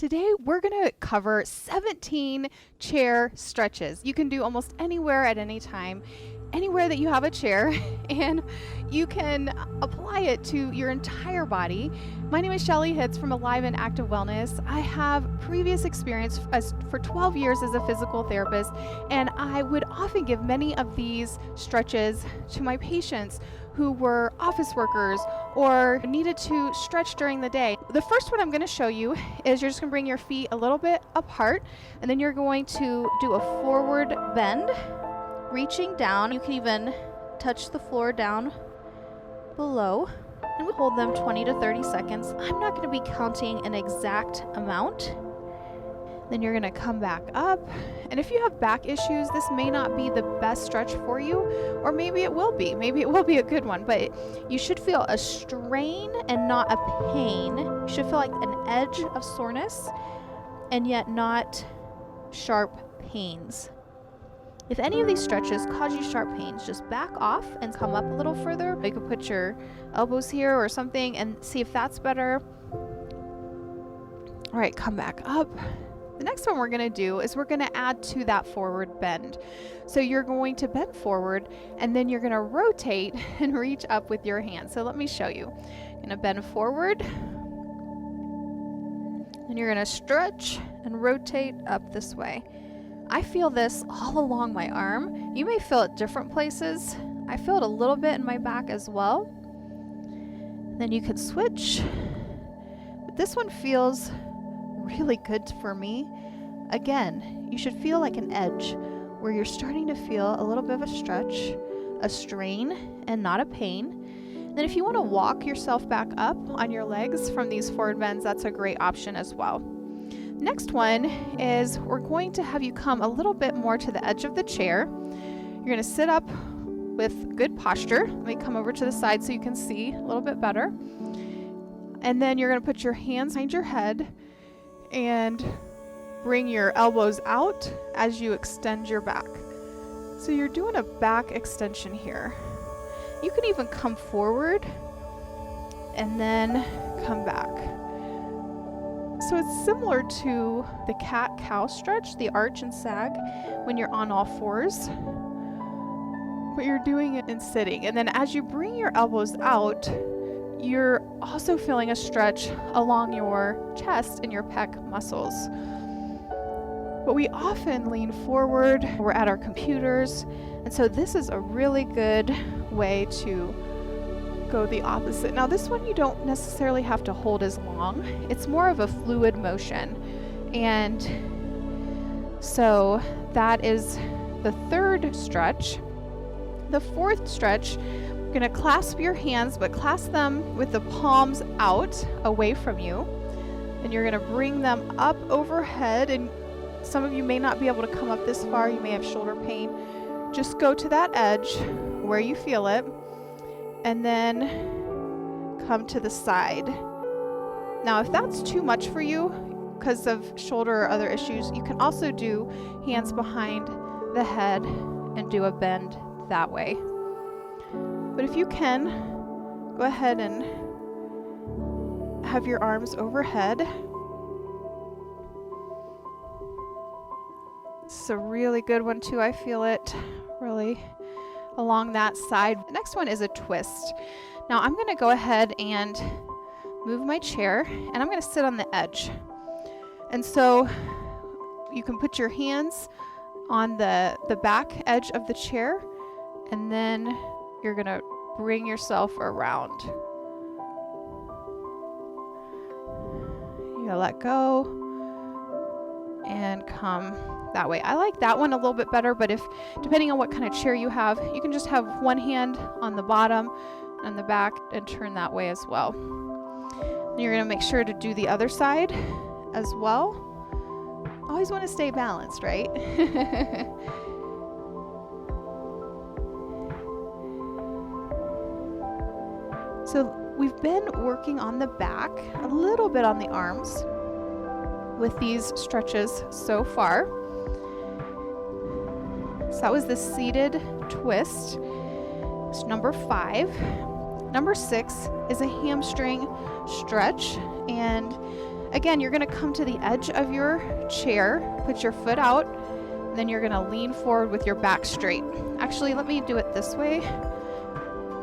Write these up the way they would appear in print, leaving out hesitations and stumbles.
Today, we're going to cover 17 chair stretches. You can do almost anywhere at any time, anywhere that you have a chair, and you can apply it to your entire body. My name is Shelley Hitz from Alive and Active Wellness. I have previous experience for 12 years as a physical therapist, and I would often give many of these stretches to my patients who were office workers or needed to stretch during the day. The first one I'm going to show you is you're just going to bring your feet a little bit apart, and then you're going to do a forward bend, reaching down. You can even touch the floor down below, and we'll hold them 20 to 30 seconds. I'm not going to be counting an exact amount. Then you're going to come back up, and if you have back issues, this may not be the best stretch for you, or maybe it will be. Maybe it will be a good one, but you should feel a strain and not a pain. You should feel like an edge of soreness and yet not sharp pains. If any of these stretches cause you sharp pains, just back off and come up a little further. You can put your elbows here or something and see if that's better. All right, come back up. The next one we're going to do is we're going to add to that forward bend. So you're going to bend forward, and then you're going to rotate and reach up with your hands. So let me show you. You're going to bend forward, and you're going to stretch and rotate up this way. I feel this all along my arm. You may feel it different places. I feel it a little bit in my back as well. Then you can switch. But this one feels really good for me. Again, you should feel like an edge where you're starting to feel a little bit of a stretch, a strain, and not a pain. Then if you want to walk yourself back up on your legs from these forward bends, that's a great option as well. Next one is we're going to have you come a little bit more to the edge of the chair. You're going to sit up with good posture. Let me come over to the side so you can see a little bit better. And then you're going to put your hands behind your head and bring your elbows out as you extend your back. So you're doing a back extension here. You can even come forward and then come back. So it's similar to the cat-cow stretch, the arch and sag, when you're on all fours, but you're doing it in sitting. And then as you bring your elbows out, you're also feeling a stretch along your chest and your pec muscles. But we often lean forward, we're at our computers, and so this is a really good way to go the opposite. Now this one you don't necessarily have to hold as long. It's more of a fluid motion. And so that is the third stretch. The fourth stretch, you're going to clasp your hands, but clasp them with the palms out away from you. And you're going to bring them up overhead. And some of you may not be able to come up this far. You may have shoulder pain. Just go to that edge where you feel it. And then come to the side. Now, if that's too much for you because of shoulder or other issues, you can also do hands behind the head and do a bend that way. But if you can, go ahead and have your arms overhead. It's a really good one too. I feel it really along that side. The next one is a twist. Now I'm going to go ahead and move my chair, and I'm going to sit on the edge. And so you can put your hands on the back edge of the chair, and then you're going to bring yourself around. You gotta let go and come that way. I like that one a little bit better, but if depending on what kind of chair you have, you can just have one hand on the bottom and the back and turn that way as well. And you're going to make sure to do the other side as well. Always want to stay balanced, right? So we've been working on the back, a little bit on the arms with these stretches so far. So that was the seated twist. It's number 5. Number 6 is a hamstring stretch, and Again, you're going to come to the edge of your chair, put your foot out, and then you're going to lean forward with your back straight. Actually, let me do it this way.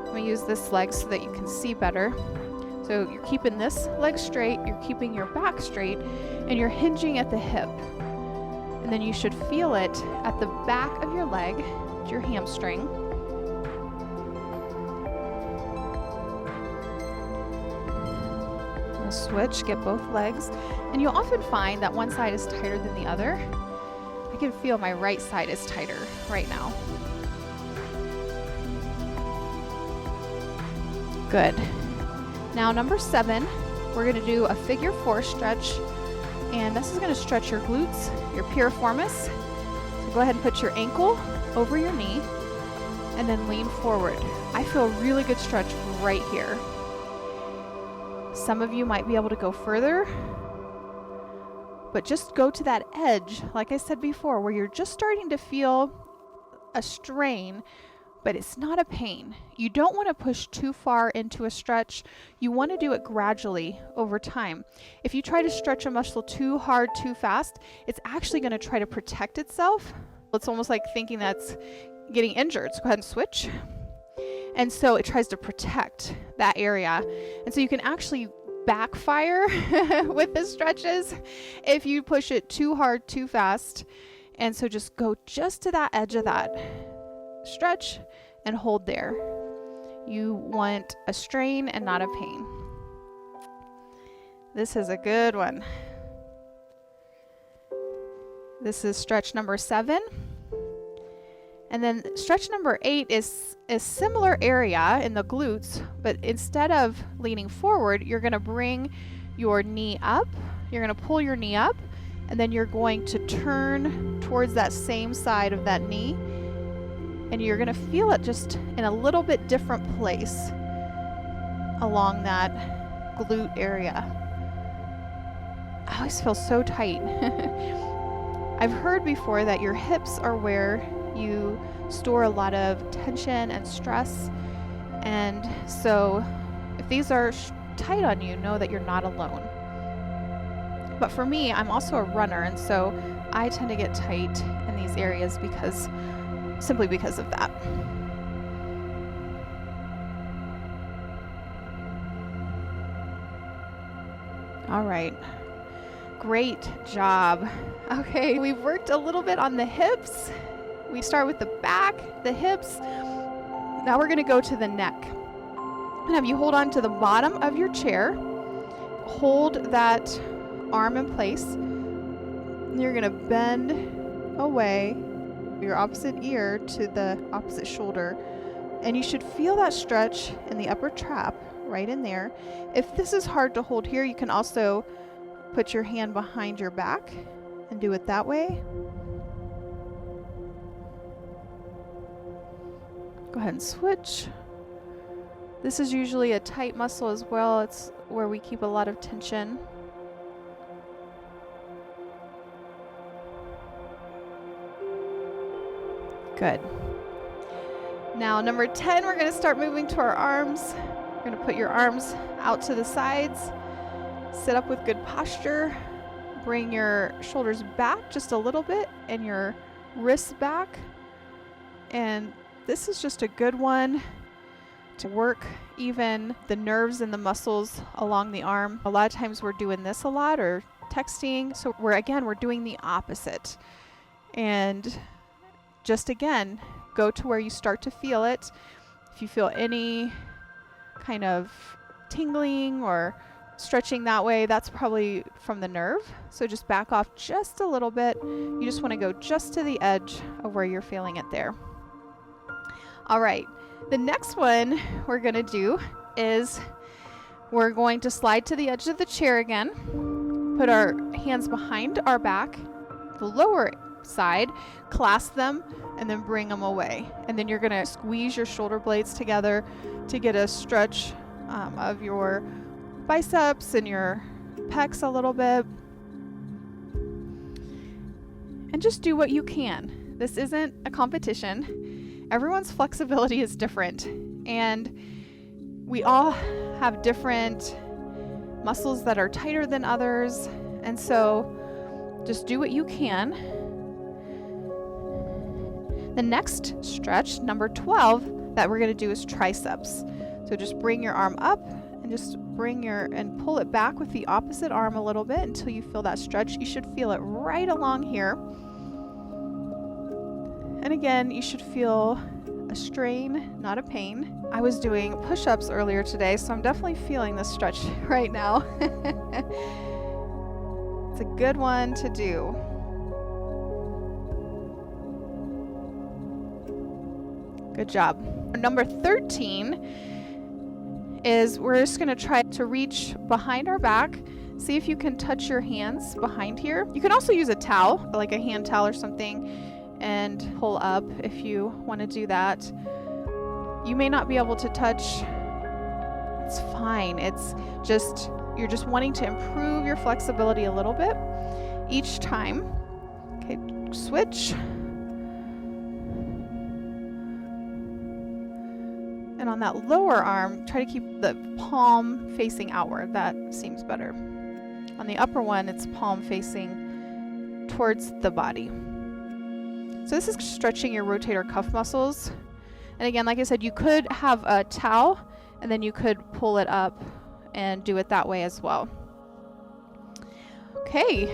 Let me use this leg so that you can see better. So you're keeping this leg straight, you're keeping your back straight, and you're hinging at the hip. And then you should feel it at the back of your leg, your hamstring. Switch, get both legs, and you'll often find that one side is tighter than the other. I can feel my right side is tighter right now. Good. Now number 7, we're going to do a figure 4 stretch, and this is going to stretch your glutes, your piriformis. So go ahead and put your ankle over your knee and then lean forward. I feel a really good stretch right here. Some of you might be able to go further, but just go to that edge, like I said before, where you're just starting to feel a strain, but it's not a pain. You don't want to push too far into a stretch. You want to do it gradually over time. If you try to stretch a muscle too hard, too fast, it's actually going to try to protect itself. It's almost like thinking that's getting injured. So go ahead and switch. And so it tries to protect that area. And so you can actually backfire with the stretches if you push it too hard, too fast. And so just go just to that edge of that stretch and hold there. You want a strain and not a pain. This is a good one. This is stretch number 7. And then stretch number 8 is a similar area in the glutes, but instead of leaning forward, you're going to bring your knee up. You're going to pull your knee up, and then you're going to turn towards that same side of that knee, and you're going to feel it just in a little bit different place along that glute area. I always feel so tight. I've heard before that your hips are where you store a lot of tension and stress, and so if these are tight on you, know that you're not alone. But for me, I'm also a runner, and so I tend to get tight in these areas simply because of that. All right, great job. Okay, we've worked a little bit on the hips. We start with the back, the hips. Now we're going to go to the neck. And have you hold on to the bottom of your chair. Hold that arm in place. You're going to bend away your opposite ear to the opposite shoulder. And you should feel that stretch in the upper trap right in there. If this is hard to hold here, you can also put your hand behind your back and do it that way. Go ahead and switch. This is usually a tight muscle as well. It's where we keep a lot of tension. Good. Now, number 10, we're going to start moving to our arms. We're going to put your arms out to the sides. Sit up with good posture. Bring your shoulders back just a little bit and your wrists back. And this is just a good one to work even the nerves and the muscles along the arm. A lot of times we're doing this a lot or texting. So we're doing the opposite. And just again, go to where you start to feel it. If you feel any kind of tingling or stretching that way, that's probably from the nerve. So just back off just a little bit. You just want to go just to the edge of where you're feeling it there. All right, the next one we're going to do is we're going to slide to the edge of the chair again, put our hands behind our back, the lower side, clasp them, and then bring them away. And then you're going to squeeze your shoulder blades together to get a stretch of your biceps and your pecs a little bit. And just do what you can. This isn't a competition. Everyone's flexibility is different, and we all have different muscles that are tighter than others. And so just do what you can. The next stretch, number 12, that we're going to do is triceps. So just bring your arm up and just and pull it back with the opposite arm a little bit until you feel that stretch. You should feel it right along here. And again, you should feel a strain, not a pain. I was doing push-ups earlier today, so I'm definitely feeling this stretch right now. It's a good one to do. Good job. Number 13 is we're just going to try to reach behind our back. See if you can touch your hands behind here. You can also use a towel, like a hand towel or something, and pull up if you want to do that. You may not be able to touch. It's fine. It's just, you're just wanting to improve your flexibility a little bit each time. Okay, switch. And on that lower arm, try to keep the palm facing outward. That seems better. On the upper one, it's palm facing towards the body. So this is stretching your rotator cuff muscles. And again, like I said, you could have a towel and then you could pull it up and do it that way as well. Okay,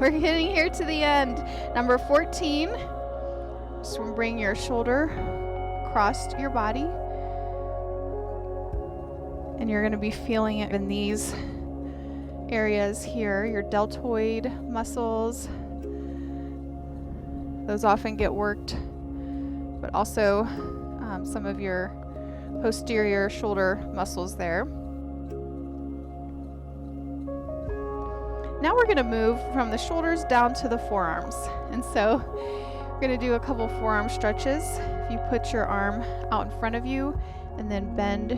we're getting here to the end. Number 14, just bring your shoulder across your body. And you're going to be feeling it in these areas here, your deltoid muscles. Those often get worked, but also some of your posterior shoulder muscles there. Now we're going to move from the shoulders down to the forearms. And so we're going to do a couple forearm stretches. If you put your arm out in front of you and then bend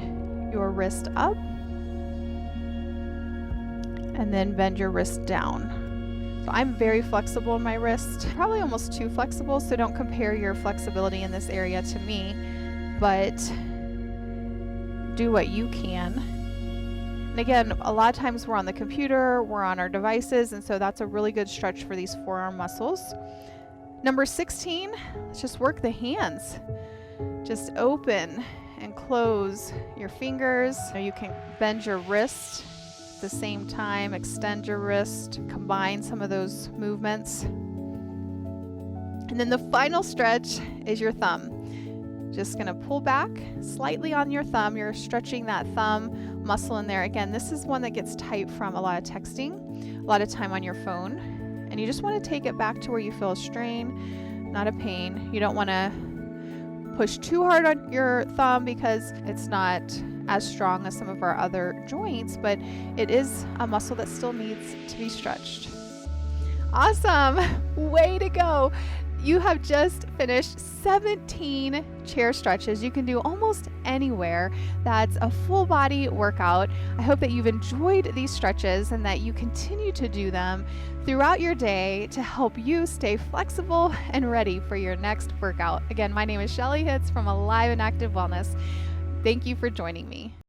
your wrist up and then bend your wrist down. So I'm very flexible in my wrist, probably almost too flexible, so don't compare your flexibility in this area to me, but do what you can. And again, a lot of times we're on the computer, we're on our devices, and so that's a really good stretch for these forearm muscles. Number 16, let's just work the hands. Just open and close your fingers. You can bend your wrist at the same time, extend your wrist, combine some of those movements. And then the final stretch is your thumb. Just gonna pull back slightly on your thumb. You're stretching that thumb muscle in there. Again, this is one that gets tight from a lot of texting, a lot of time on your phone. And you just wanna take it back to where you feel a strain, not a pain. You don't wanna push too hard on your thumb because it's not as strong as some of our other joints, but it is a muscle that still needs to be stretched. Awesome, way to go. You have just finished 17 chair stretches. You can do almost anywhere. That's a full body workout. I hope that you've enjoyed these stretches and that you continue to do them throughout your day to help you stay flexible and ready for your next workout. Again, my name is Shelley Hitz from Alive and Active Wellness. Thank you for joining me.